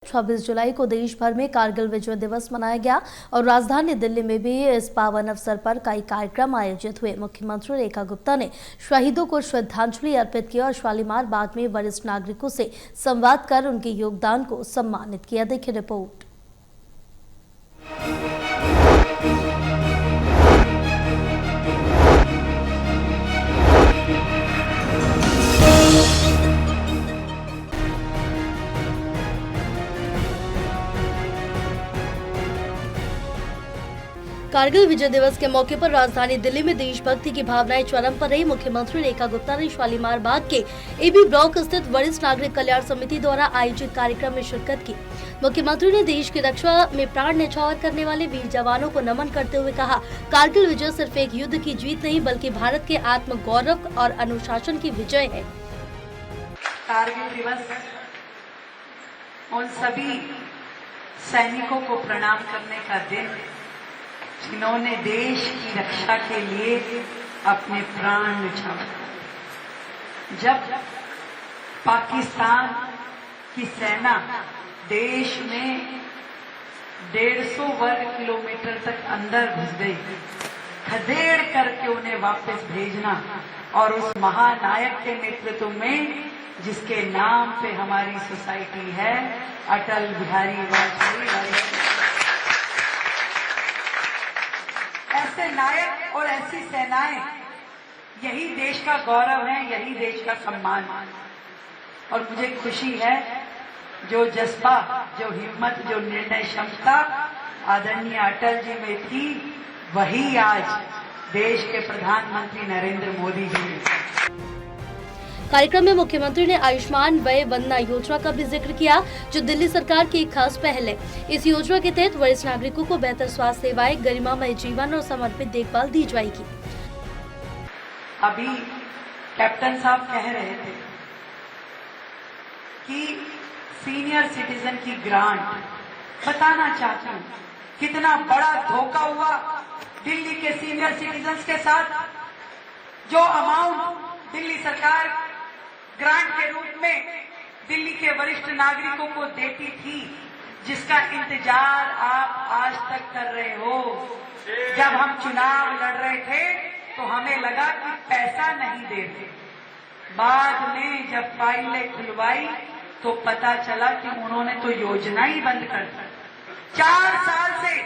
26 जुलाई को देश भर में कारगिल विजय दिवस मनाया गया और राजधानी दिल्ली में भी इस पावन अवसर पर कई कार्यक्रम आयोजित हुए। मुख्यमंत्री रेखा गुप्ता ने शहीदों को श्रद्धांजलि अर्पित की और शालीमार बाग में वरिष्ठ नागरिकों से संवाद कर उनके योगदान को सम्मानित किया। देखिए रिपोर्ट। कारगिल विजय दिवस के मौके पर राजधानी दिल्ली में देशभक्ति की भावनाएं चरम पर रही। मुख्यमंत्री रेखा गुप्ता ने शालीमार बाग के एबी ब्लॉक स्थित वरिष्ठ नागरिक कल्याण समिति द्वारा आयोजित कार्यक्रम में शिरकत की। मुख्यमंत्री ने देश की रक्षा में प्राण न्यौछावर करने वाले वीर जवानों को नमन करते हुए कहा, कारगिल विजय सिर्फ एक युद्ध की जीत नहीं बल्कि भारत के आत्म गौरव और अनुशासन की विजय है। कारगिल दिवस उन सभी सैनिकों को प्रणाम करने का दिन जिन्होंने देश की रक्षा के लिए अपने प्राण न्यौछावर। जब पाकिस्तान की सेना देश में 150 वर्ग किलोमीटर तक अंदर घुस गई, खदेड़ करके उन्हें वापस भेजना और उस महानायक के नेतृत्व में जिसके नाम पे हमारी सोसाइटी है, अटल बिहारी वाजपेयी। ऐसे नायक और ऐसी सेनाएं यही देश का गौरव है, यही देश का सम्मान। और मुझे खुशी है जो जज्बा, जो हिम्मत, जो निर्णय क्षमता आदरणीय अटल जी में थी, वही आज देश के प्रधानमंत्री नरेंद्र मोदी जी। कार्यक्रम में मुख्यमंत्री ने आयुष्मान वय वंदना योजना का भी जिक्र किया, जो दिल्ली सरकार की एक खास पहल है। इस योजना के तहत वरिष्ठ नागरिकों को बेहतर स्वास्थ्य सेवाएं, गरिमामय जीवन और समर्पित देखभाल दी जाएगी। अभी कैप्टन साहब कह रहे थे कि सीनियर सिटीजन की ग्रांट, बताना चाहती हूँ कितना बड़ा धोखा हुआ दिल्ली के सीनियर सिटीजन्स के साथ। जो अमाउंट दिल्ली सरकार ग्रांट के रूप में दिल्ली के वरिष्ठ नागरिकों को देती थी, जिसका इंतजार आप आज तक कर रहे हो। जब हम चुनाव लड़ रहे थे तो हमें लगा कि पैसा नहीं देते, बाद में जब फाइलें खुलवाई तो पता चला कि उन्होंने तो योजना ही बंद कर दी। 4 साल से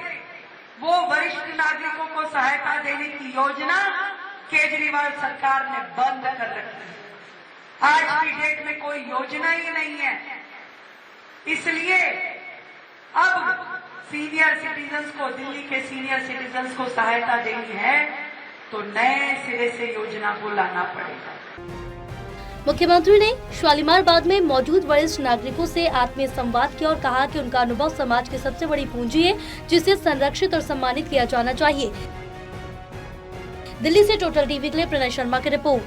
वो वरिष्ठ नागरिकों को सहायता देने की योजना केजरीवाल सरकार ने बंद कर रखी है। आज की डेट में कोई योजना ही नहीं है। इसलिए अब सीनियर सिटीजन्स को, दिल्ली के सीनियर सिटीजन्स को सहायता देनी है तो नए सिरे से योजना को लाना पड़ेगा। मुख्यमंत्री ने शालीमार बाग में मौजूद वरिष्ठ नागरिकों से आत्मीय संवाद किया और कहा कि उनका अनुभव समाज की सबसे बड़ी पूंजी है, जिसे संरक्षित और सम्मानित किया जाना चाहिए। दिल्ली से टोटल टीवी के लिए प्रणय शर्मा की रिपोर्ट।